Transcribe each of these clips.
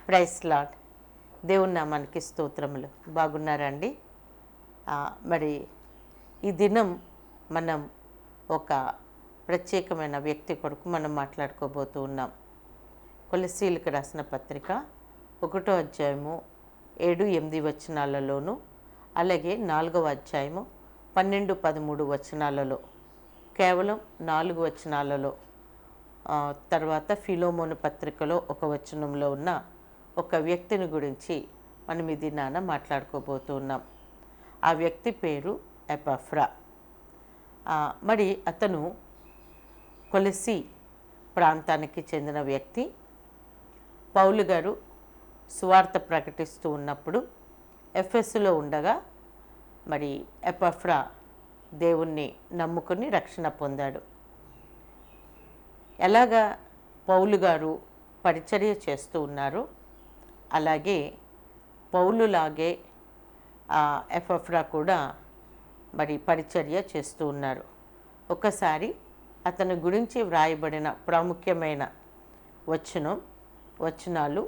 Price lord. దేవుని నామానికి స్తోత్రములు. బాగున్నారండి? మరి ఈ దినం మనం ఒక ప్రత్యేకమైన వ్యక్తి కొరకు మనం మాట్లాడుకోబోతూ ఉన్నాం. కొలస్సీలకు రాసిన పత్రిక 1వ అధ్యాయము 7-8 వచనాలలోను, అలాగే 4వ అధ్యాయము 12-13 వచనాలలో, కేవలం 4 వచనాలలో, తర్వాత ఫిలోమోను పత్రికలో ఒక వచనంలో ఉన్న ఒక వ్యక్తిని గురించి మనం ఈ దినాన మాట్లాడుకోబోతున్నాం. ఆ వ్యక్తి పేరు ఎపఫ్రా. మరి అతను కొలస్సీ ప్రాంతానికి చెందిన వ్యక్తి. పౌలు గారు సువార్త ప్రకటిస్తూ ఉన్నప్పుడు ఎఫెసులో ఉండగా మరి ఎపఫ్రా దేవుణ్ణి నమ్ముకుని రక్షణ పొందాడు. ఎలాగా పౌలు గారు పరిచర్య చేస్తూ ఉన్నారు, అలాగే పౌలులాగే ఎపఫ్రా కూడా మరి పరిచర్య చేస్తూ ఉన్నారు. ఒకసారి అతని గురించి వ్రాయబడిన ప్రాముఖ్యమైన వచనాలు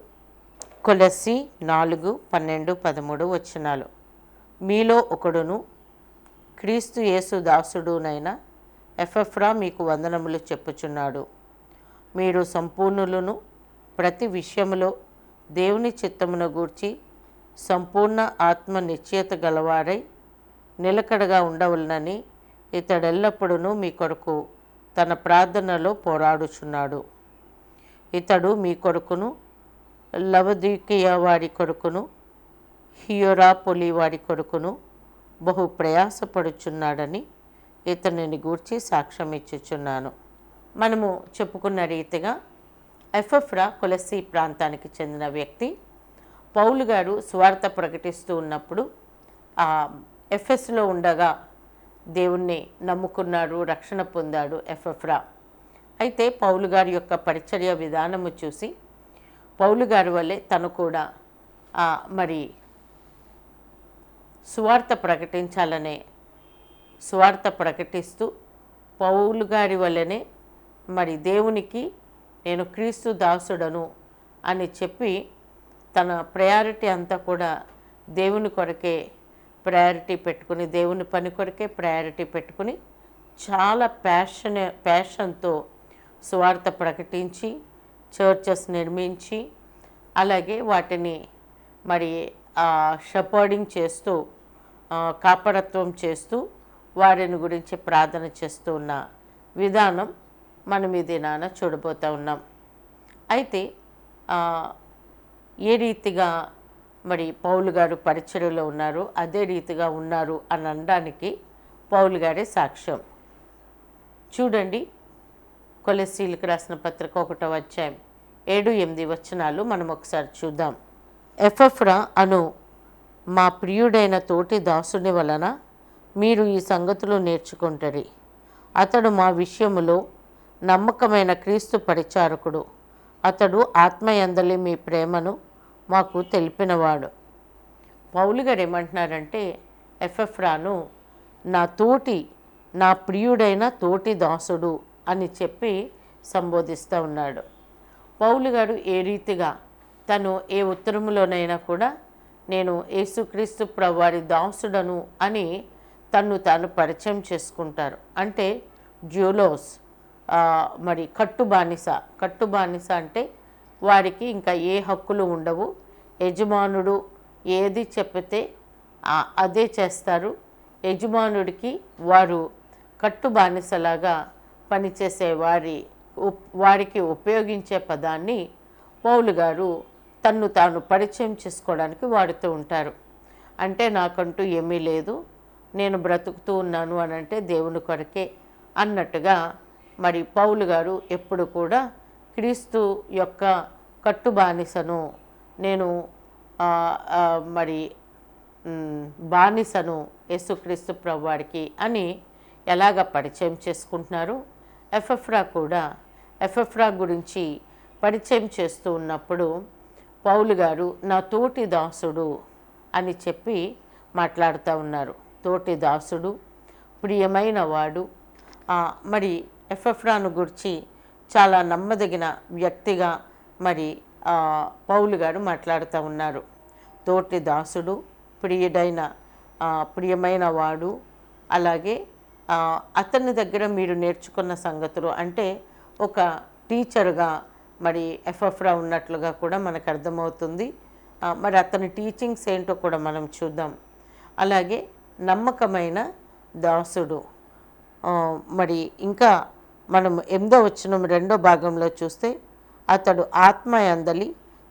కొలస్సీ 4:12-13 వచనాలు. మీలో ఒకడును క్రీస్తు యేసు దాసుడునైన ఎపఫ్రా మీకు వందనములు చెప్పుచున్నాడు. మీరు సంపూర్ణులను, ప్రతి విషయములో దేవుని చిత్తమును గూర్చి సంపూర్ణ ఆత్మ నిశ్చయత గలవారై నిలకడగా ఉండవలనని ఇతడెల్లప్పుడూ మీ కొరకు తన ప్రార్థనలో పోరాడుచున్నాడు. ఇతడు మీ కొరకును, లవదీకియ వారి కొరకును, హియెరాపొలి వారి కొరకును బహు ప్రయాసపడుచున్నాడని ఇతనిని గూర్చి సాక్ష్యం ఇచ్చుచున్నాను. మనము చెప్పుకున్న రీతిగా ఎపఫ్రా కొలస్సీ ప్రాంతానికి చెందిన వ్యక్తి. పౌలు గారు సువార్త ప్రకటిస్తూ ఉన్నప్పుడు ఎఫెసులో ఉండగా దేవుణ్ణి నమ్ముకున్నాడు, రక్షణ పొందాడు ఎపఫ్రా. అయితే పౌలు గారి యొక్క పరిచర్య విధానము చూసి పౌలు గారి వల్లే తను కూడా మరి సువార్త ప్రకటిస్తూ పౌలు గారి వల్లనే మరి దేవునికి నేను క్రీస్తు దాసుడను అని చెప్పి తన ప్రయారిటీ అంతా కూడా దేవుని కొరకే ప్రయారిటీ పెట్టుకుని, దేవుని పని కొరకే ప్రయారిటీ పెట్టుకుని చాలా ప్యాషన్తో సువార్త ప్రకటించి చర్చెస్ నిర్మించి, అలాగే వాటిని మరి షెపర్డింగ్ చేస్తూ, కాపరత్వం చేస్తూ వారిని గురించి ప్రార్థన చేస్తూ ఉన్న విధానం మనం ఈ దినాన చూడబోతూ ఉన్నాం. అయితే ఏ రీతిగా మరి పౌలు గారు పరిచర్యలో ఉన్నారు, అదే రీతిగా ఉన్నారు అని అనడానికి పౌలు గారే సాక్ష్యం. చూడండి, కొలస్సీలకు రాసిన పత్రిక 1వ అధ్యాయం 7-8 వచనాలు మనం ఒకసారి చూద్దాం. ఎపఫ్రా అను మా ప్రియుడైన తోటి దాసుని వలన మీరు ఈ సంగతులు నేర్చుకుంటారు. అతడు మా విషయములో నమ్మకమైన క్రీస్తు పరిచారకుడు. అతడు ఆత్మయందలి మీ ప్రేమను మాకు తెలిపినవాడు. పౌలు గారు ఏమంటున్నారంటే ఎపఫ్రాను నా ప్రియుడైన తోటి దాసుడు అని చెప్పి సంబోధిస్తూ ఉన్నాడు. పౌలు గారు ఏ రీతిగా తను ఏ ఉత్తరములోనైనా కూడా నేను యేసుక్రీస్తు ప్రభువారి దాసుడను అని తాను పరిచయం చేసుకుంటారు. అంటే జ్యూలోస్, మరి కట్టుబానిస అంటే వారికి ఇంకా ఏ హక్కులు ఉండవు. యజమానుడు ఏది చెప్తే అదే చేస్తారు. యజమానుడికి వారు కట్టుబానిసలాగా పనిచేసే వారికి ఉపయోగించే పదాన్ని పౌలు గారు తాను పరిచయం చేసుకోవడానికి వాడుతూ ఉంటారు. అంటే నాకంటూ ఏమీ లేదు, నేను బ్రతుకుతూ ఉన్నాను అని అంటే దేవుని కొరకే అన్నట్టుగా మరి పౌలు గారు ఎప్పుడు కూడా క్రీస్తు యొక్క కట్టుబానిసను, నేను మరి బానిసను యేసుక్రీస్తు ప్రభువారికి అని ఎలాగ పరిచయం చేసుకుంటున్నారు. ఎపఫ్రా గురించి పరిచయం చేస్తూ ఉన్నప్పుడు పౌలు గారు నా తోటి దాసుడు అని చెప్పి మాట్లాడుతూ ఉన్నారు. తోటి దాసుడు, ప్రియమైన వాడు. మరి ఎపఫ్రాను గురించి చాలా నమ్మదగిన వ్యక్తిగా మరి పౌలు గారు మాట్లాడుతూ ఉన్నారు. తోటి దాసుడు, ప్రియమైన వాడు, అలాగే అతని దగ్గర మీరు నేర్చుకున్న సంగతులు, అంటే ఒక టీచర్గా మరి ఎఫెఫ్రా ఉన్నట్లుగా కూడా మనకు అర్థమవుతుంది. మరి అతని టీచింగ్స్ ఏంటో కూడా మనం చూద్దాం. అలాగే నమ్మకమైన దాసుడు. మరి ఇంకా మనం 8వ వచనం 2వ భాగంలో చూస్తే, అతడు ఆత్మ యందలి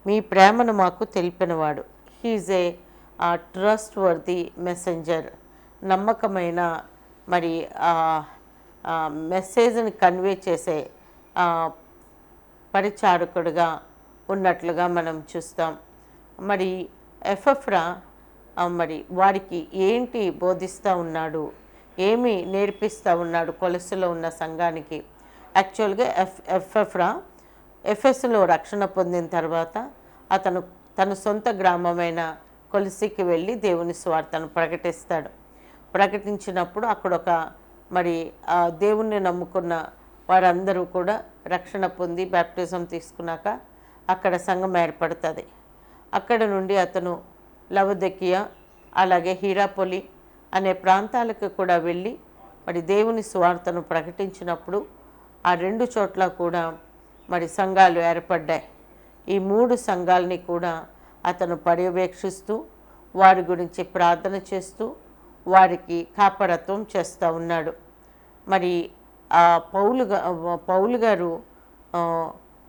మీ ప్రేమను మాకు తెలిపినవాడు. హీఈస్ ఏ ట్రస్ట్ వర్ది మెసెంజర్. నమ్మకమైన మరి మెసేజ్ని కన్వే చేసే పరిచారకుడుగా ఉన్నట్లుగా మనం చూస్తాం. మరి ఎఫెఫ్రా మరి వారికి ఏంటి బోధిస్తూ ఉన్నాడు, ఏమి నేర్పిస్తూ ఉన్నాడు కొలస్సులో ఉన్న సంఘానికి? యాక్చువల్గా ఎఫెఫ్రా ఎఫెస్సులో రక్షణ పొందిన తర్వాత అతను తన సొంత గ్రామమైన కొలసికి వెళ్ళి దేవుని స్వార్థను ప్రకటించినప్పుడు అక్కడ ఒక మరి దేవుణ్ణి నమ్ముకున్న వారందరూ కూడా రక్షణ పొంది బ్యాప్టిజం తీసుకున్నాక అక్కడ సంఘం ఏర్పడుతుంది. అక్కడ నుండి అతను లవదకియా అలాగే హీరాపొలి అనే ప్రాంతాలకు కూడా వెళ్ళి మరి దేవుని స్వార్థను ప్రకటించినప్పుడు ఆ 2 చోట్ల కూడా మరి సంఘాలు ఏర్పడ్డాయి. ఈ 3 సంఘాలని కూడా అతను పర్యవేక్షిస్తూ వారి గురించి ప్రార్థన చేస్తూ వారికి కాపరత్వం చేస్తూ ఉన్నాడు. మరి పౌలు గారు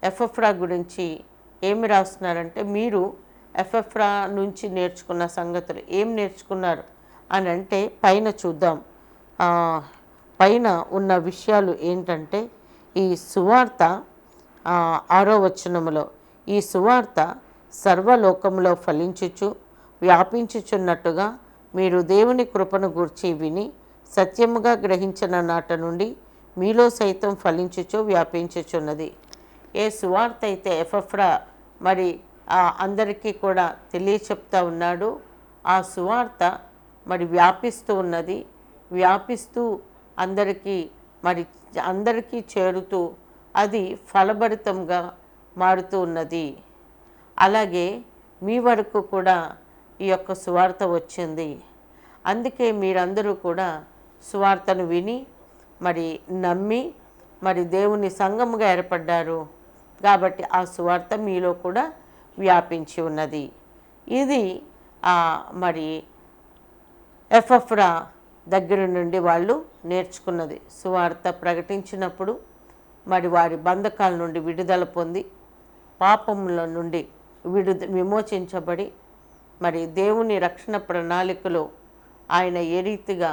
ఎఫెఫ్రా గురించి ఏమి రాస్తున్నారంటే, మీరు ఎఫెఫ్రా నుంచి నేర్చుకున్న సంగతులు ఏం నేర్చుకున్నారు అని అంటే పైన చూద్దాం. పైన ఉన్న విషయాలు ఏంటంటే, ఈ సువార్త 6వ వచనములో, ఈ సువార్త సర్వలోకంలో ఫలించుచు వ్యాపించుచున్నట్టుగా మీరు దేవుని కృపను గూర్చి విని సత్యముగా గ్రహించిన నాట నుండి మీలో సైతం ఫలించుచు వ్యాపించుచున్నది. ఏ సువార్త అయితే ఎఫెఫ్రా మరి అందరికీ కూడా తెలియచెప్తా ఉన్నాడు, ఆ సువార్త మరి వ్యాపిస్తూ ఉన్నది. వ్యాపిస్తూ అందరికీ చేరుతూ అది ఫలభరితంగా మారుతూ ఉన్నది. అలాగే మీ వరకు కూడా ఈ యొక్క సువార్త వచ్చింది. అందుకే మీరందరూ కూడా సువార్తను విని మరి నమ్మి మరి దేవుని సంఘముగా ఏర్పడ్డారు. కాబట్టి ఆ సువార్త మీలో కూడా వ్యాపించి ఉన్నది. ఇది మరి ఎఫెఫ్రా దగ్గర నుండి వాళ్ళు నేర్చుకున్నది. సువార్త ప్రకటించినప్పుడు మరి వారి బంధకాల నుండి విడుదల పొంది పాపముల నుండి విమోచించబడి మరి దేవుని రక్షణ ప్రణాళికలో ఆయన ఏ రీతిగా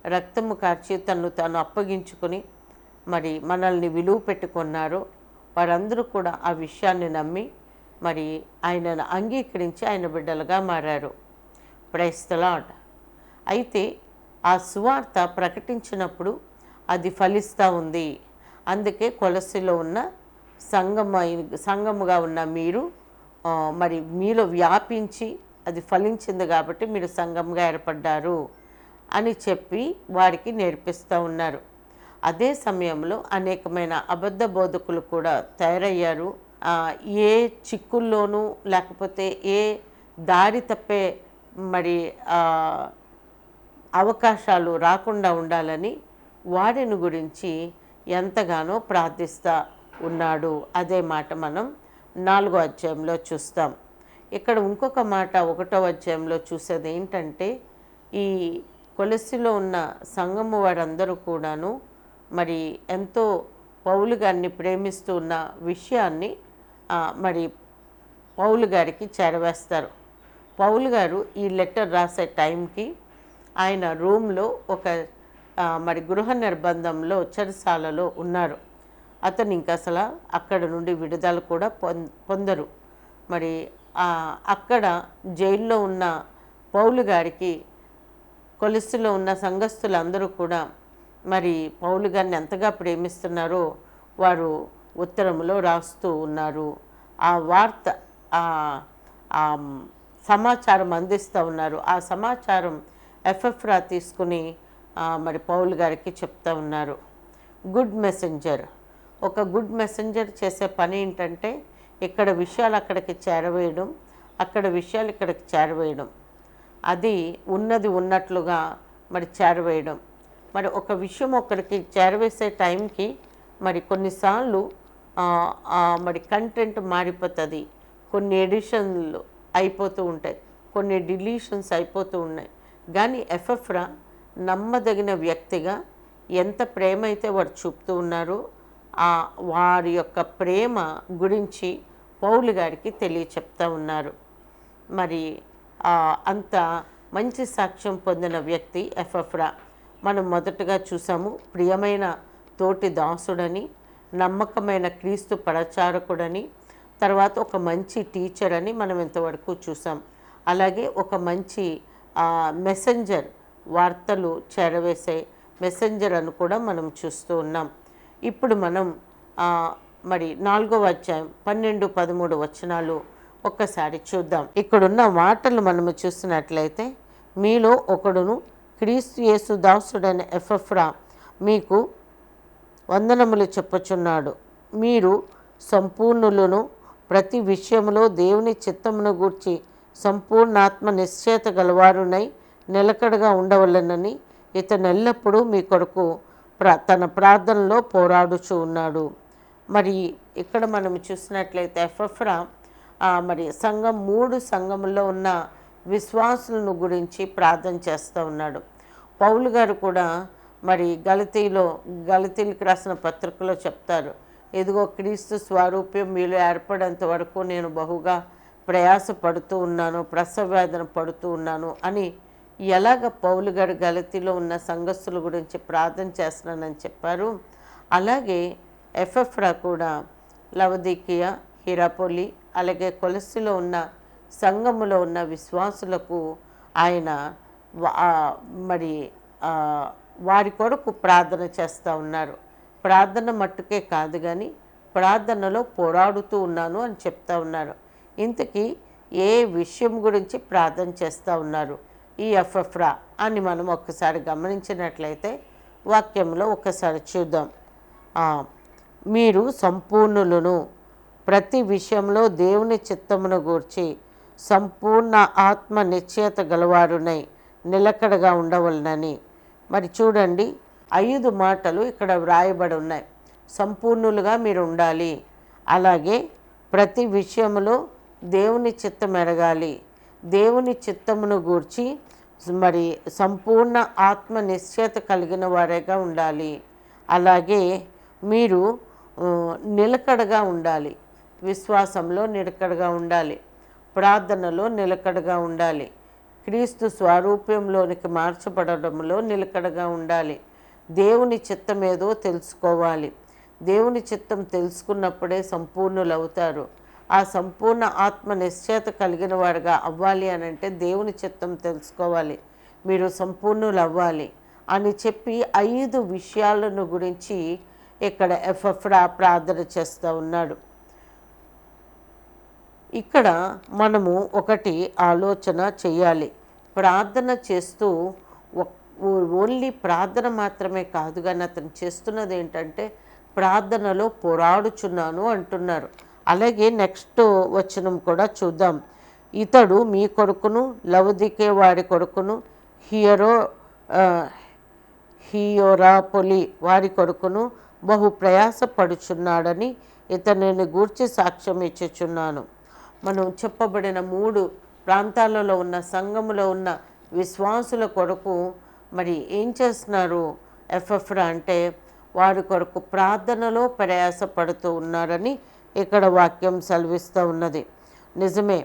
రక్తము కార్చి తాను అప్పగించుకొని మరి మనల్ని విలువ పెట్టుకున్నారో వారందరూ కూడా ఆ విషయాన్ని నమ్మి మరి ఆయనను అంగీకరించి ఆయన బిడ్డలుగా మారారు. Praise the lord. అయితే ఆ సువార్త ప్రకటించినప్పుడు అది ఫలిస్తూ ఉంది. అందుకే కొలస్సీలో ఉన్న సంఘముగా ఉన్న మీరు మరి మీలో వ్యాపించి అది ఫలించింది కాబట్టి మీరు సంఘంగా ఏర్పడ్డారు అని చెప్పి వారికి నేర్పిస్తూ ఉన్నారు. అదే సమయంలో అనేకమైన అబద్ధ బోధకులు కూడా తయారయ్యారు. ఏ చిక్కుల్లోనూ లేకపోతే ఏ దారి తప్పే మరి అవకాశాలు రాకుండా ఉండాలని వారిని గురించి ఎంతగానో ప్రార్థిస్తూ ఉన్నాడు. అదే మాట మనం 4వ అధ్యాయంలో చూస్తాం. ఇక్కడ ఇంకొక మాట 1వ అధ్యాయంలో చూసేది ఏంటంటే, ఈ కొలస్సీలో ఉన్న సంఘము వారందరూ కూడాను మరి ఎంతో పౌలు గారిని ప్రేమిస్తూ ఉన్న విషయాన్ని మరి పౌలు గారికి చేరవేస్తారు. పౌలు గారు ఈ లెటర్ రాసే టైంకి ఆయన రూమ్లో ఒక మరి గృహ నిర్బంధంలో చెరసాలలో ఉన్నారు. అతను ఇంకా అసలు అక్కడ నుండి విడుదల కూడా పొందరు. మరి అక్కడ జైల్లో ఉన్న పౌలు గారికి కొలస్సీలో ఉన్న సంఘస్థులందరూ కూడా మరి పౌలు గారిని ఎంతగా ప్రేమిస్తున్నారో వారు ఉత్తరములో రాస్తూ ఉన్నారు. ఆ వార్త సమాచారం అందిస్తూ ఉన్నారు. ఆ సమాచారం ఎఫెఫ్రా తీసుకుని మరి పౌలు గారికి చెప్తా ఉన్నారు. Good messenger. ఒక గుడ్ మెసెంజర్ చేసే పని ఏంటంటే, ఇక్కడ విషయాలు అక్కడికి చేరవేయడం, అక్కడ విషయాలు ఇక్కడికి చేరవేయడం, అది ఉన్నది ఉన్నట్లుగా మరి చేరవేయడం. మరి ఒక విషయం ఒకరికి చేరవేసే టైంకి మరి కొన్నిసార్లు మరి కంటెంట్ మారిపోతుంది, కొన్ని ఎడిషన్లు అయిపోతూ ఉంటాయి, కొన్ని డిలీషన్స్ అయిపోతూ ఉన్నాయి. కానీ ఎఫెఫ్రా నమ్మదగిన వ్యక్తిగా ఎంత ప్రేమ అయితే వారు చూపుతూ ఉన్నారో వారి యొక్క ప్రేమ గురించి పౌలు గారికి తెలియచెప్తా ఉన్నారు. మరి అంత మంచి సాక్ష్యం పొందిన వ్యక్తి ఎఫెఫ్రా. మనం మొదటగా చూసాము, ప్రియమైన తోటి దాసుడని, నమ్మకమైన క్రీస్తు ప్రచారకుడని, తర్వాత ఒక మంచి టీచర్ అని మనం ఇంతవరకు చూసాం. అలాగే ఒక మంచి మెసెంజర్, వార్తలు చేరవేసే మెసెంజర్ అని కూడా మనం చూస్తూ ఉన్నాం. ఇప్పుడు మనం మరి 4వ అధ్యాయం 12-13 వచనాలు ఒక్కసారి చూద్దాం. ఇక్కడున్న మాటలు మనము చూసినట్లయితే, మీలో ఒకడును క్రీస్తు యేసు దాసుడైన ఎఫెఫ్రా మీకు వందనములు చెప్పుచున్నాడు. మీరు సంపూర్ణులను, ప్రతి విషయంలో దేవుని చిత్తమును గూర్చి సంపూర్ణాత్మ నిశ్చయత గలవారునై నిలకడగా ఉండవలెనని ఇతను ఎల్లప్పుడూ మీ కొరకు తన ప్రార్థనలో పోరాడుచూ ఉన్నాడు. మరి ఇక్కడ మనం చూసినట్లయితే ఎఫెఫ్రా మరి సంఘం 3 సంఘముల్లో ఉన్న విశ్వాసులను గురించి ప్రార్థన చేస్తూ ఉన్నాడు. పౌలు గారు కూడా మరి గలతీలకు రాసిన పత్రికలో చెప్తారు, ఇదిగో క్రీస్తు స్వరూప్యం మీలో ఏర్పడేంత వరకు నేను బహుగా ప్రయాసపడుతూ ఉన్నాను, ప్రసవవేదన పడుతూ ఉన్నాను అని ఎలాగ పౌలు గారు గలతీలో ఉన్న సంఘస్థుల గురించి ప్రార్థన చేస్తున్నానని చెప్పారు. అలాగే ఎఫెఫ్రా కూడా లవదీకియా, హిరాపోలి, అలాగే కొలస్సిలో ఉన్న సంఘములో ఉన్న విశ్వాసులకు ఆయన మరి వారి కొరకు ప్రార్థన చేస్తూ ఉన్నారు. ప్రార్థన మట్టుకే కాదు కానీ ప్రార్థనలో పోరాడుతూ ఉన్నాను అని చెప్తా ఉన్నారు. ఇంతకీ ఏ విషయం గురించి ప్రార్థన చేస్తూ ఉన్నారు ఈ ఎఫెఫ్రా అని మనం ఒక్కసారి గమనించినట్లయితే వాక్యంలో ఒక్కసారి చూద్దాం. మీరు సంపూర్ణులను, ప్రతి విషయంలో దేవుని చిత్తమును గూర్చి సంపూర్ణ ఆత్మ నిశ్చయత గలవారునై నిలకడగా ఉండవలనని. మరి చూడండి, 5 మాటలు ఇక్కడ వ్రాయబడి ఉన్నాయి. సంపూర్ణులుగా మీరు ఉండాలి, అలాగే ప్రతి విషయంలో దేవుని చిత్తం ఎరగాలి, దేవుని చిత్తమును గూర్చి మరి సంపూర్ణ ఆత్మ నిశ్చయత కలిగిన వారేగా ఉండాలి, అలాగే మీరు నిలకడగా ఉండాలి, విశ్వాసంలో నిలకడగా ఉండాలి, ప్రార్థనలో నిలకడగా ఉండాలి, క్రీస్తు స్వరూప్యంలోనికి మార్చబడడంలో నిలకడగా ఉండాలి, దేవుని చిత్తం ఏదో తెలుసుకోవాలి. దేవుని చిత్తం తెలుసుకున్నప్పుడే సంపూర్ణులు అవుతారు. ఆ సంపూర్ణ ఆత్మ నిశ్చయత కలిగిన వారుగా అవ్వాలి అని అంటే దేవుని చిత్తం తెలుసుకోవాలి, మీరు సంపూర్ణులు అవ్వాలి అని చెప్పి 5 విషయాలను గురించి ఇక్కడ ఎఫెఫ్రా ప్రార్థన చేస్తూ ఉన్నాడు. ఇక్కడ మనము ఒకటి ఆలోచన చేయాలి. ప్రార్థన చేస్తూ ఓన్లీ ప్రార్థన మాత్రమే కాదు కానీ అతను చేస్తున్నది ఏంటంటే ప్రార్థనలో పోరాడుచున్నాను అంటున్నారు. అలాగే నెక్స్ట్ వచనం కూడా చూద్దాం. ఇతడు మీ కొడుకును, లవదీకే వారి కొడుకును, హియోరాపొలి వారి కొడుకును బహు ప్రయాసపడుచున్నాడని ఇతనిని గూర్చి సాక్ష్యం ఇచ్చుచున్నాను. మనం చెప్పబడిన 3 ప్రాంతాలలో ఉన్న సంఘములో ఉన్న విశ్వాసుల కొరకు మరి ఏం చేస్తున్నారు ఎఫెఫ్రా అంటే వారి కొరకు ప్రార్థనలో ప్రయాసపడుతూ ఉన్నారని ఇక్కడ వాక్యం సెలవిస్తూ ఉన్నది. నిజమే,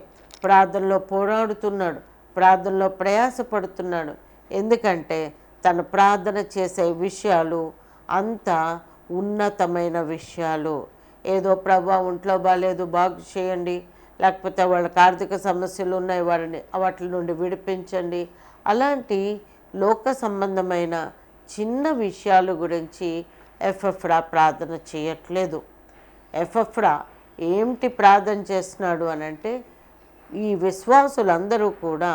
ప్రార్థనలో పోరాడుతున్నాడు, ప్రార్థనలో ప్రయాసపడుతున్నాడు. ఎందుకంటే తను ప్రార్థన చేసే విషయాలు అంత ఉన్నతమైన విషయాలు. ఏదో ప్రభా ఒంట్లో బాగాలేదు బాగు చేయండి, లేకపోతే వాళ్ళకి ఆర్థిక సమస్యలు ఉన్నాయి వాటి నుండి విడిపించండి, అలాంటి లోక సంబంధమైన చిన్న విషయాల గురించి ఎఫెఫ్రా ప్రార్థన చేయట్లేదు. ఎఫెఫ్రా ఏమిటి ప్రార్థన చేస్తున్నాడు అని అంటే ఈ విశ్వాసులందరూ కూడా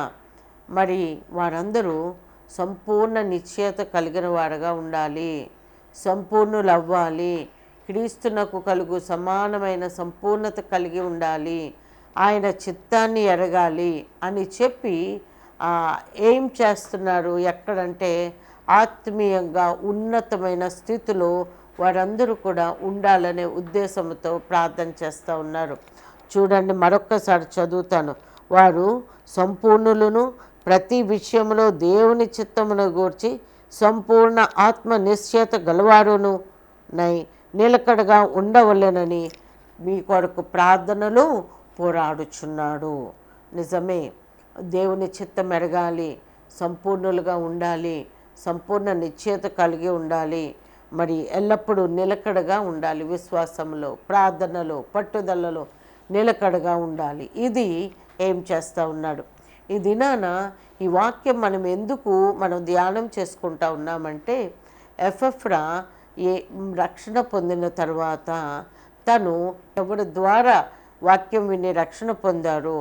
మరి వారందరూ సంపూర్ణ నిశ్చయత కలిగిన వారుగా ఉండాలి, సంపూర్ణులు అవ్వాలి. క్రీస్తునకు కలుగు సమానమైన సంపూర్ణత కలిగి ఉండాలి, ఆయన చిత్తాన్ని ఎరగాలి అని చెప్పి ఏం చేస్తున్నారు ఎక్కడంటే ఆత్మీయంగా ఉన్నతమైన స్థితిలో వారందరూ కూడా ఉండాలనే ఉద్దేశంతో ప్రార్థన చేస్తూ ఉన్నారు. చూడండి, మరొక్కసారి చదువుతాను. వారు సంపూర్ణులను, ప్రతి విషయంలో దేవుని చిత్తమును గూర్చి సంపూర్ణ ఆత్మ నిశ్చయత గలవారును నిలకడగా ఉండవలెనని మీ కొరకు ప్రార్థనలు పోరాడుచున్నాడు. నిజమే, దేవుని చిత్తం ఎరగాలి, సంపూర్ణులుగా ఉండాలి, సంపూర్ణ నిశ్చయత కలిగి ఉండాలి, మరి ఎల్లప్పుడూ నిలకడగా ఉండాలి, విశ్వాసంలో, ప్రార్థనలో, పట్టుదలలో నిలకడగా ఉండాలి. ఇది ఏం చేస్తూ ఉన్నాడు. ఈ దినాన ఈ వాక్యం మనం ధ్యానం చేసుకుంటా ఉన్నామంటే, ఎఫెఫ్రా రక్షణ పొందిన తర్వాత తను ఎవరి ద్వారా వాక్యం విని రక్షణ పొందారో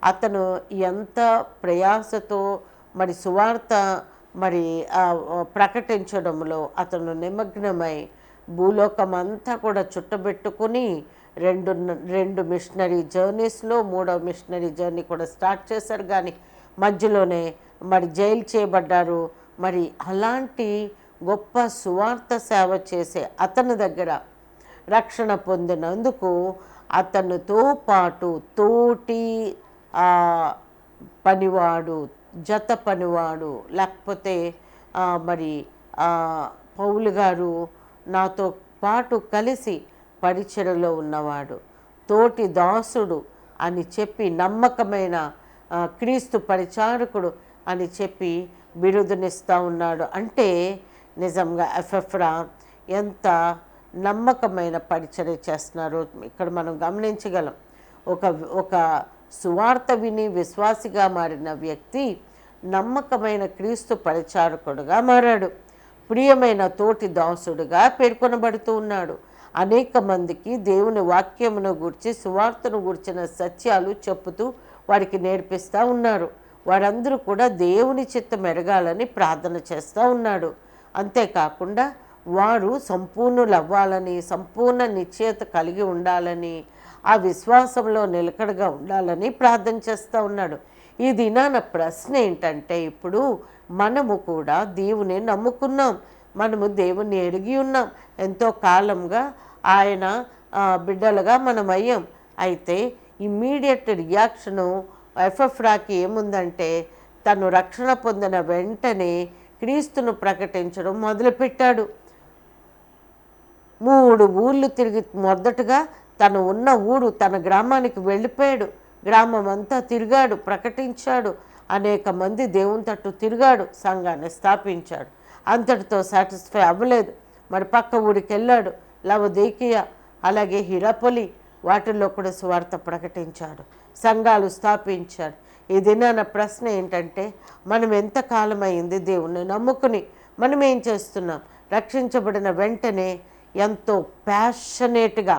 అతను ఎంత ప్రయాసతో మరి సువార్త ప్రకటించడంలో అతను నిమగ్నమై భూలోకం అంతా కూడా చుట్టబెట్టుకుని రెండు మిషనరీ జర్నీస్లో 3వ మిషనరీ జర్నీ కూడా స్టార్ట్ చేశారు. కానీ మధ్యలోనే జైలు చేయబడ్డారు. అలాంటి గొప్ప సువార్త సేవ చేసే అతని దగ్గర రక్షణ పొందినందుకు అతనితో పాటు తోటి పనివాడు, జత పనివాడు, లేకపోతే పౌలు గారు నాతో పాటు కలిసి పరిచర్యలో ఉన్నవాడు, తోటి దాసుడు అని చెప్పి, నమ్మకమైన క్రీస్తు పరిచారకుడు అని చెప్పి బిరుదునిస్తూ ఉన్నాడు. అంటే నిజంగా ఎఫెఫ్రా ఎంత నమ్మకమైన పరిచర్య చేస్తున్నారో ఇక్కడ మనం గమనించగలం. ఒక సువార్త విని విశ్వాసిగా మారిన వ్యక్తి నమ్మకమైన క్రీస్తు పరిచారకుడుగా మారాడు, ప్రియమైన తోటి దాసుడుగా పేర్కొనబడుతూ ఉన్నాడు. అనేక మందికి దేవుని వాక్యమును గూర్చి, సువార్తను గూర్చిన సత్యాలు చెప్పుతూ వారికి నేర్పిస్తూ ఉన్నారు. వారందరూ కూడా దేవుని చిత్తం ఎరగాలని ప్రార్థన చేస్తూ ఉన్నాడు. అంతేకాకుండా వారు సంపూర్ణులు అవ్వాలని, సంపూర్ణ నిశ్చయత కలిగి ఉండాలని, ఆ విశ్వాసంలో నిలకడగా ఉండాలని ప్రార్థన చేస్తూ ఉన్నాడు. ఈ దినాన ప్రశ్న ఏంటంటే, ఇప్పుడు మనము కూడా దేవుని నమ్ముకున్నాం, మనము దేవుణ్ణి ఎరిగి ఉన్నాం, ఎంతో కాలంగా ఆయన బిడ్డలుగా మనం అయ్యాం. అయితే ఇమ్మీడియట్ రియాక్షను ఎఫెఫ్రాకి ఏముందంటే, తను రక్షణ పొందిన వెంటనే క్రీస్తును ప్రకటించడం మొదలుపెట్టాడు. 3 ఊళ్ళు తిరిగి మొదటగా తను ఉన్న ఊరు, తన గ్రామానికి వెళ్ళిపోయాడు. గ్రామం అంతా తిరిగాడు, ప్రకటించాడు, అనేక మంది దేవుని తట్టు తిరిగాడు, సంఘాన్ని స్థాపించాడు. అంతటితో సాటిస్ఫై అవ్వలేదు, పక్క ఊరికి వెళ్ళాడు. లవదీకియా, అలాగే హిరాపొలి, వాటిల్లో కూడా సువార్త ప్రకటించాడు, సంఘాలు స్థాపించాడు. ఈ దినాన ప్రశ్న ఏంటంటే, మనం ఎంతకాలం అయింది దేవుణ్ణి నమ్ముకుని మనం ఏం చేస్తున్నాం? రక్షించబడిన వెంటనే ఎంతో ప్యాషనేట్గా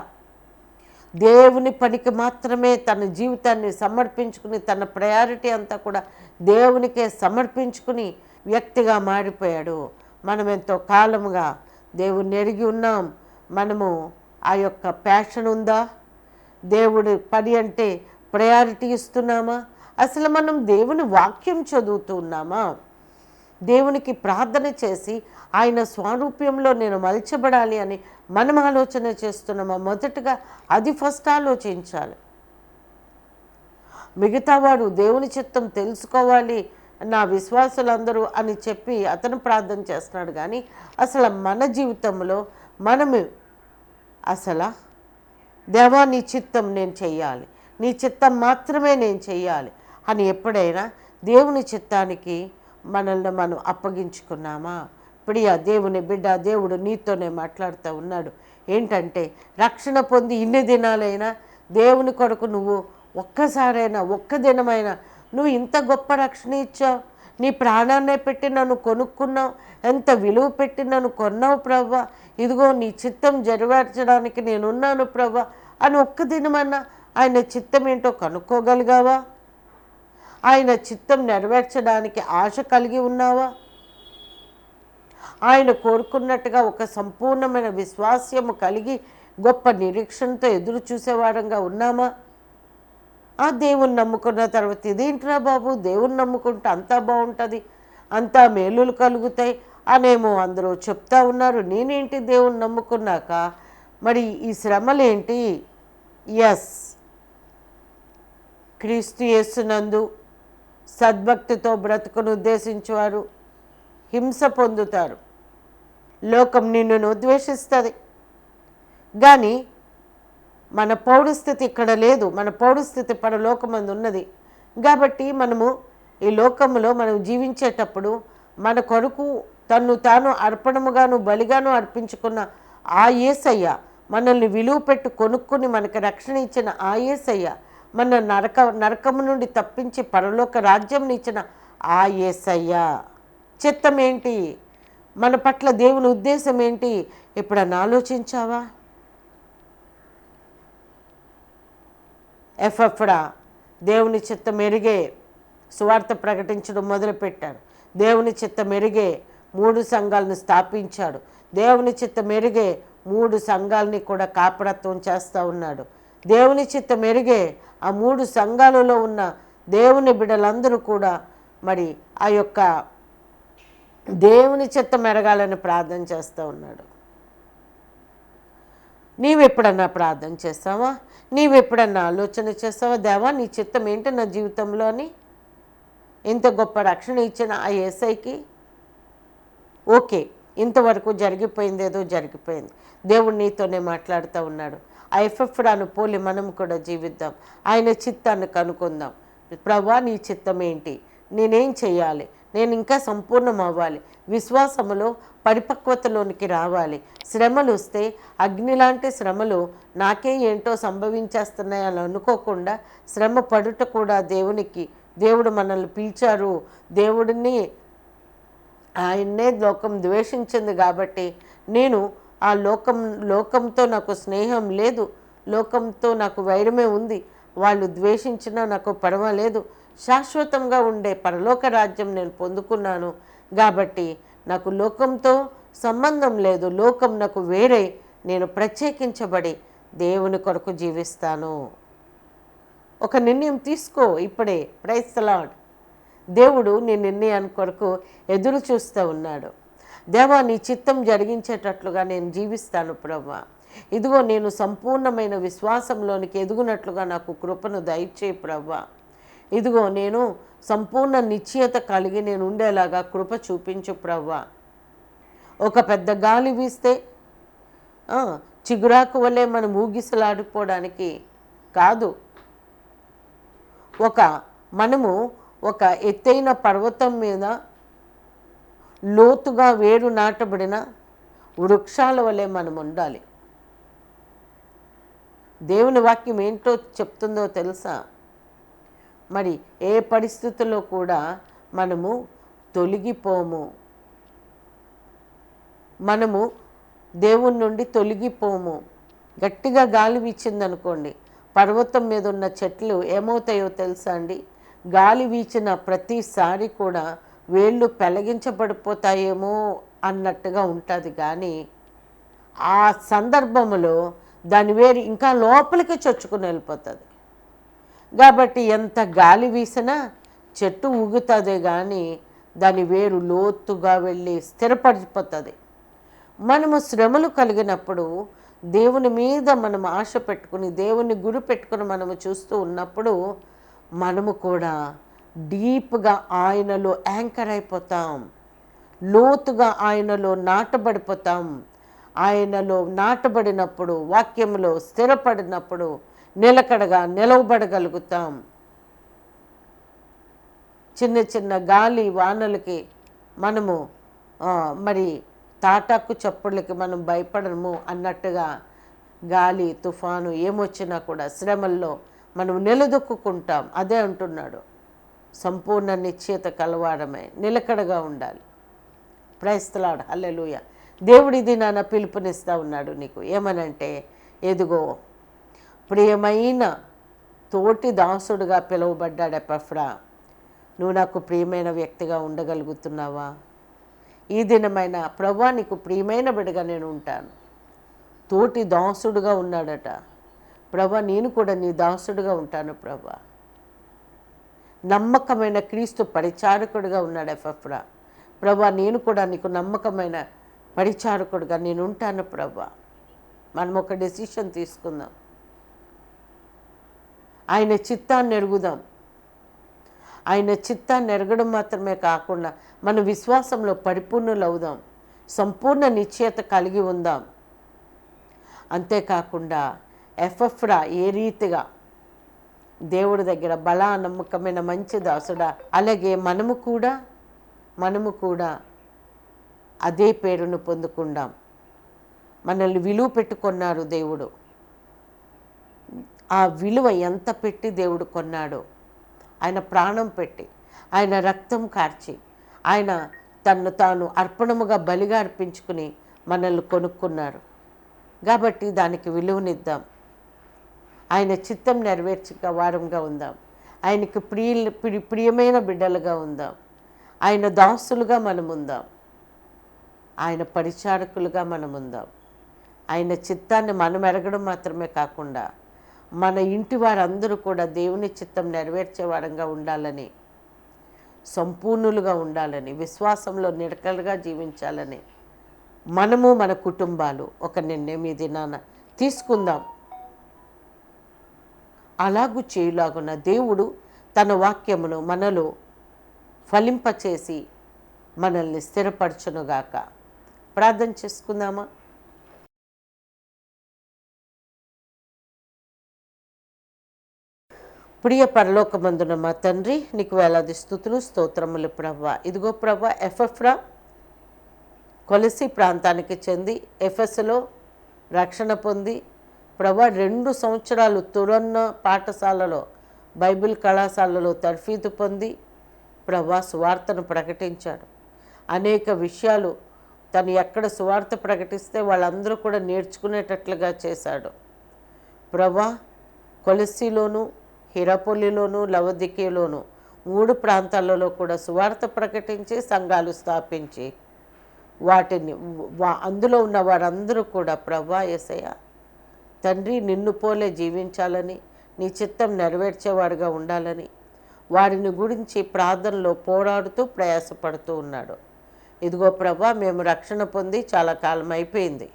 దేవుని పనికి మాత్రమే తన జీవితాన్ని సమర్పించుకుని, తన ప్రయారిటీ అంతా కూడా దేవునికే సమర్పించుకుని వ్యక్తిగా మారిపోయాడు. మనం ఎంతో కాలముగా దేవుణ్ణి ఎరిగి ఉన్నాం, మనము ఆ యొక్క ప్యాషన్ ఉందా? దేవుడి పని అంటే ప్రయారిటీ ఇస్తున్నామా? అసలు మనం దేవుని వాక్యం చదువుతున్నామా? దేవునికి ప్రార్థన చేసి ఆయన స్వారూప్యంలో నేను మలచబడాలి అని మనం ఆలోచన చేస్తున్నామా? మొదటగా అది ఫస్ట్ ఆలోచించాలి. మిగతా వాడు దేవుని చిత్తం తెలుసుకోవాలి నా విశ్వాసులందరూ అని చెప్పి అతను ప్రార్థన చేస్తున్నాడు. కానీ అసలు మన జీవితంలో మనము అసలు దేవా నీ చిత్తం నేను చెయ్యాలి, నీ చిత్తం మాత్రమే నేను చెయ్యాలి అని ఎప్పుడైనా దేవుని చిత్తానికి మనల్ని మనం అప్పగించుకున్నామా? ప్రియ దేవుని బిడ్డ, దేవుడు నీతోనే మాట్లాడుతూ ఉన్నాడు. ఏంటంటే, రక్షణ పొంది ఇన్ని దినాలైనా దేవుని కొరకు నువ్వు ఒక్కసారైనా, ఒక్క దినమైనా నువ్వు ఇంత గొప్ప రక్షణ ఇచ్చావు, నీ ప్రాణాన్నే పెట్టి నన్ను కొనుక్కున్నావు, ఎంత విలువ పెట్టి నన్ను కొన్నావు ప్రభా, ఇదిగో నీ చిత్తం నెరవేర్చడానికి నేనున్నాను ప్రభా అని ఒక్క దినమన్నా ఆయన చిత్తం ఏంటో కనుక్కోగలిగావా? ఆయన చిత్తం నెరవేర్చడానికి ఆశ కలిగి ఉన్నావా? ఆయన కోరుకున్నట్టుగా ఒక సంపూర్ణమైన విశ్వాసము కలిగి గొప్ప నిరీక్షణతో ఎదురు చూసేవారంగా ఉన్నామా? దేవుని నమ్ముకున్న తర్వాత ఇదేంట్రా బాబు, దేవుని నమ్ముకుంటే అంతా బాగుంటుంది, అంతా మేలులు కలుగుతాయి అనేమో అందరూ చెప్తా ఉన్నారు. నేనేంటి దేవుని నమ్ముకున్నాక మరి ఈ శ్రమలేంటి? ఎస్, క్రీస్తు యేసునందు సద్భక్తితో బ్రతుకును ఉద్దేశించేవారు హింస పొందుతారు. లోకం నిన్ను ద్వేషిస్తుంది. కానీ మన పౌరస్థితి ఇక్కడ లేదు. మన పౌరస్థితి పరలోకమందు ఉన్నది. కాబట్టి మనము ఈ లోకంలో మనం జీవించేటప్పుడు మన కొరకు తన్ను తాను అర్పణముగాను బలిగాను అర్పించుకున్న ఆ యేసయ్య, మనల్ని విలువ పెట్టి కొనుక్కుని మనకు రక్షణ ఇచ్చిన ఆ యేసయ్య, మన నరకము నుండి తప్పించి పరలోక రాజ్యం ఇచ్చిన ఆ యేసయ్య చిత్తం ఏంటి, మన పట్ల దేవుని ఉద్దేశం ఏంటి ఎప్పుడన్నా ఆలోచించావా? ఎఫ్ఎఫ్డా దేవుని చిత్తం ఎరిగే సువార్త ప్రకటించడం మొదలుపెట్టాడు. దేవుని చిత్తం ఎరిగే 3 సంఘాలను స్థాపించాడు. దేవుని చిత్తం ఎరిగే 3 సంఘాలని కూడా కాపరత్వం చేస్తూ ఉన్నాడు. దేవుని చిత్తం ఎరిగే ఆ 3 సంఘాలలో ఉన్న దేవుని బిడ్డలందరూ కూడా మరి ఆ యొక్క దేవుని చిత్తం ఎరగాలని ప్రార్థన చేస్తూ ఉన్నాడు. నీవెప్పుడన్నా ప్రార్థన చేస్తావా? నీవెప్పుడన్నా ఆలోచన చేస్తావా, దేవా నీ చిత్తం ఏంటి నా జీవితంలో అని? ఇంత గొప్ప రక్షణ ఇచ్చిన ఆ యేసయ్యకి ఓకే, ఇంతవరకు జరిగిపోయింది, ఏదో జరిగిపోయింది. దేవుడు నీతోనే మాట్లాడుతూ ఉన్నాడు. ఆ ఎఫ్ఎఫ్డాను పోలి మనం కూడా జీవిద్దాం. ఆయన చిత్తాన్ని కనుక్కుందాం. ప్రభువా నీ చిత్తం ఏంటి, నేనేం చేయాలి, నేను ఇంకా సంపూర్ణం అవ్వాలి, విశ్వాసములో పరిపక్వతలోనికి రావాలి. శ్రమలు వస్తే అగ్ని లాంటి శ్రమలు నాకే ఏంటో సంభవించేస్తున్నాయని అనుకోకుండా శ్రమ పడుట కూడా దేవుడు మనల్ని పిలిచారు. దేవుడిని ఆయన్నే లోకం ద్వేషించింది కాబట్టి నేను ఆ లోకంతో నాకు స్నేహం లేదు, లోకంతో నాకు వైరమే ఉంది, వాళ్ళు ద్వేషించినా నాకు పర్వాలేదు, శాశ్వతంగా ఉండే పరలోక రాజ్యం నేను పొందుకున్నాను కాబట్టి నాకు లోకంతో సంబంధం లేదు, లోకం నాకు వేరే, నేను ప్రత్యేకించబడి దేవుని కొరకు జీవిస్తాను. ఒక నిర్ణయం తీసుకో ఇప్పుడే. Praise the lord. దేవుడు నీ నిర్ణయాన్ని కొరకు ఎదురు చూస్తూ ఉన్నాడు. దేవా నీ చిత్తం జరిగించేటట్లుగా నేను జీవిస్తాను ప్రభువా. ఇదిగో నేను సంపూర్ణమైన విశ్వాసంలోనికి ఎదుగునట్లుగా నాకు కృపను దయచేయి ప్రభువా. ఇదిగో నేను సంపూర్ణ నిశ్చయత కలిగి నేను ఉండేలాగా కృప చూపించు ప్రభువా. ఒక పెద్ద గాలి వీస్తే చిగురాకు వలె మనం ఊగిసలాడిపోవడానికి కాదు, మనము ఒక ఎత్తైన పర్వతం మీద లోతుగా వేరు నాటబడిన వృక్షాల వలె మనం ఉండాలి. దేవుని వాక్యం ఏంటో చెప్తుందో తెలుసా? మరి ఏ పరిస్థితుల్లో కూడా మనము తొలగిపోము, మనము దేవుని నుండి తొలగిపోము. గట్టిగా గాలి వీచిందనుకోండి, పర్వతం మీద ఉన్న చెట్లు ఏమవుతాయో తెలుసా అండి? గాలి వీచిన ప్రతిసారి కూడా వేళ్ళు పెలగించబడిపోతాయేమో అన్నట్టుగా ఉంటుంది. కానీ ఆ సందర్భంలో దాని వేరు ఇంకా లోపలికి చొచ్చుకుని వెళ్ళిపోతుంది. కాబట్టి ఎంత గాలి వీసినా చెట్టు ఊగుతుంది కానీ దాని వేరు లోతుగా వెళ్ళి స్థిరపడిపోతుంది. మనము శ్రమలు కలిగినప్పుడు దేవుని మీద మనం ఆశ పెట్టుకుని దేవుని గురి పెట్టుకుని మనము చూస్తూ ఉన్నప్పుడు మనము కూడా డీప్గా ఆయనలో యాంకర్ అయిపోతాం, లోతుగా ఆయనలో నాటబడిపోతాం. ఆయనలో నాటబడినప్పుడు, వాక్యంలో స్థిరపడినప్పుడు నిలకడగా నిలవబడగలుగుతాం. చిన్న చిన్న గాలి వానలకి మనము మరి తాటాకు చప్పుళ్ళకి మనం భయపడము అన్నట్టుగా గాలి తుఫాను ఏమొచ్చినా కూడా శ్రమల్లో మనం నిలదొక్కుంటాం. అదే అంటున్నాడు, సంపూర్ణ నిశ్చయత కలవాడమే, నిలకడగా ఉండాలి. Praise the Lord. హల్లెలూయా. దేవుడు ఇది నాన్న పిలుపునిస్తూ ఉన్నాడు నీకు. ఏమనంటే, ఎదుగో ప్రియమైన తోటి దాసుడుగా పిలువబడ్డాడు ఎపఫ్రా, నువ్వు నాకు ప్రియమైన వ్యక్తిగా ఉండగలుగుతున్నావా? ఈ దినమైన ప్రభువా నీకు ప్రియమైన బిడ్డగా నేను ఉంటాను, తోటి దాసుడుగా ఉన్నాడట. ప్రభా, నేను కూడా నీ దాసుడుగా ఉంటాను ప్రభా. నమ్మకమైన క్రీస్తు పరిచారకుడిగా ఉన్నాడు ఎఫ్ఎఫ్రా. ప్రభా, నేను కూడా నీకు నమ్మకమైన పరిచారకుడిగా నేను ఉంటాను ప్రభా. మనం ఒక డెసిషన్ తీసుకుందాం, ఆయన చిత్తాన్ని ఎరుగుదాం. ఆయన చిత్తాన్ని ఎరగడం మాత్రమే కాకుండా మన విశ్వాసంలో పరిపూర్ణులు అవుదాం, సంపూర్ణ నిశ్చయత కలిగి ఉందాం. అంతేకాకుండా ఎఫ్ఎఫ్రా ఏ రీతిగా దేవుడి దగ్గర బలా నమ్మకమైన మంచి దాసుడా, అలాగే మనము కూడా అదే పేరును పొందుకుందాం. మనల్ని విలువ పెట్టుకున్నారు దేవుడు. ఆ విలువ ఎంత పెట్టి దేవుడు కొన్నాడో, ఆయన ప్రాణం పెట్టి, ఆయన రక్తం కార్చి, ఆయన తన్ను తాను అర్పణముగా బలిగా అర్పించుకుని మనల్ని కొనుక్కున్నారు. కాబట్టి దానికి విలువనిద్దాం. ఆయన చిత్తం నెరవేర్చక వారంగా ఉందాం. ఆయనకి ప్రియమైన బిడ్డలుగా ఉందాం. ఆయన దాసులుగా మనం ఉందాం. ఆయన పరిచారకులుగా మనం ఉందాం. ఆయన చిత్తాన్ని మనం ఎరగడం మాత్రమే కాకుండా మన ఇంటి వారందరూ కూడా దేవుని చిత్తం నెరవేర్చే వారంగా ఉండాలని, సంపూర్ణులుగా ఉండాలని, విశ్వాసంలో నిడకలుగా జీవించాలని మనము మన కుటుంబాలు ఒక నిర్ణయం ఈ దినాన తీసుకుందాం. అలాగూ చేయులాగున దేవుడు తన వాక్యమును మనలో ఫలింపచేసి మనల్ని స్థిరపరచునుగాక. ప్రార్థన చేసుకుందామా? ప్రియ పరలోకమందున మా తండ్రి, నీకు వేలాది స్తుతులు స్తోత్రములు ప్రభా. ఇదిగో ప్రభా, ఎఫ్ఎఫ్రా కొలసి ప్రాంతానికి చెంది ఎఫెసులో రక్షణ పొంది ప్రభా 2 సంవత్సరాలు తురన్న పాఠశాలలో బైబిల్ కళాశాలలో తర్ఫీదు పొంది ప్రభా సువార్తను ప్రకటించాడు. అనేక విషయాలు తను ఎక్కడ సువార్త ప్రకటిస్తే వాళ్ళందరూ కూడా నేర్చుకునేటట్లుగా చేశాడు. ప్రభా, కొలసిలోను, హిరపొలిలోను, లవదికీలోను 3 ప్రాంతాలలో కూడా సువార్త ప్రకటించి సంఘాలు స్థాపించి వాటిని అందులో ఉన్న వారందరూ కూడా ప్రభా యేసయ్య తండ్రి నిన్ను పోలే జీవించాలని, నీ చిత్తం నెరవేర్చేవారుగా ఉండాలని వారిని గురించి ప్రార్థనలో పోరాడుతూ ప్రయాసపడుతూ ఉన్నాడు. ఇదిగో ప్రభా, మేము రక్షణ పొంది చాలా కాలం అయిపోయింది.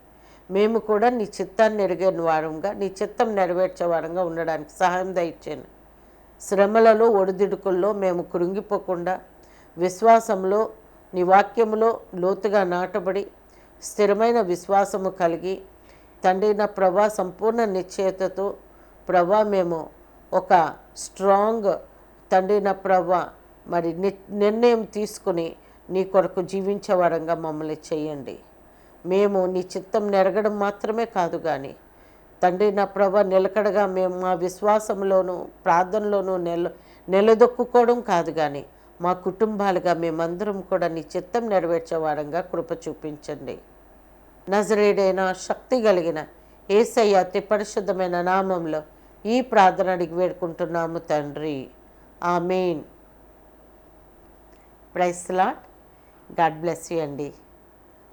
మేము కూడా నీ చిత్తాన్ని ఎరిగిన వారంగా, నీ చిత్తం నెరవేర్చే వారంగా ఉండడానికి సహాయం దయచేయండి. శ్రమలలో ఒడిదుడుకుల్లో మేము కృంగిపోకుండా విశ్వాసంలో నీ వాక్యములో లోతుగా నాటబడి స్థిరమైన విశ్వాసము కలిగి తండ్రి నా ప్రభా సంపూర్ణ నిశ్చయతతో ప్రభా మేము ఒక స్ట్రాంగ్ తండ్రి నా ప్రభా మరి నిర్ణయం తీసుకుని నీ కొరకు జీవించే వారంగా మమ్మల్ని చేయండి. మేము నీ చిత్తం నెరగడం మాత్రమే కాదు కానీ తండ్రి నా ప్రభా నిలకడగా మేము మా విశ్వాసంలోనూ ప్రార్థనలోనూ నిలదొక్కుకోవడం కాదు కానీ మా కుటుంబాలుగా మేమందరం కూడా నీ చిత్తం నెరవేర్చే వారంగా కృప చూపించండి. నజరేడైన శక్తి కలిగిన యేసయ్య అతి పరిశుద్ధమైన నామంలో ఈ ప్రార్థన అడిగి వేడుకుంటున్నాము తండ్రి, ఆమేన్. Praise the Lord. God bless you అండి.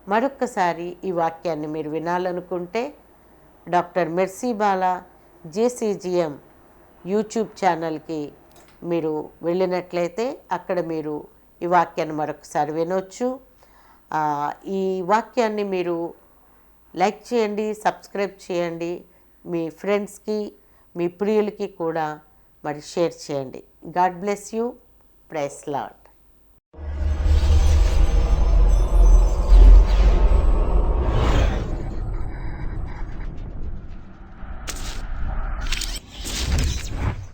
మరొక్కసారి ఈ వాక్యాన్ని మీరు వినాలనుకుంటే doctor Mercy Bala JCGM YouTube ఛానల్కి మీరు వెళ్ళినట్లయితే అక్కడ మీరు ఈ వాక్యాన్ని మరొకసారి వినొచ్చు. ఈ వాక్యాన్ని మీరు లైక్ చేయండి, సబ్స్క్రైబ్ చేయండి, మీ ఫ్రెండ్స్కి మీ ప్రియులకి కూడా మరి షేర్ చేయండి. God bless you. Praise the lord.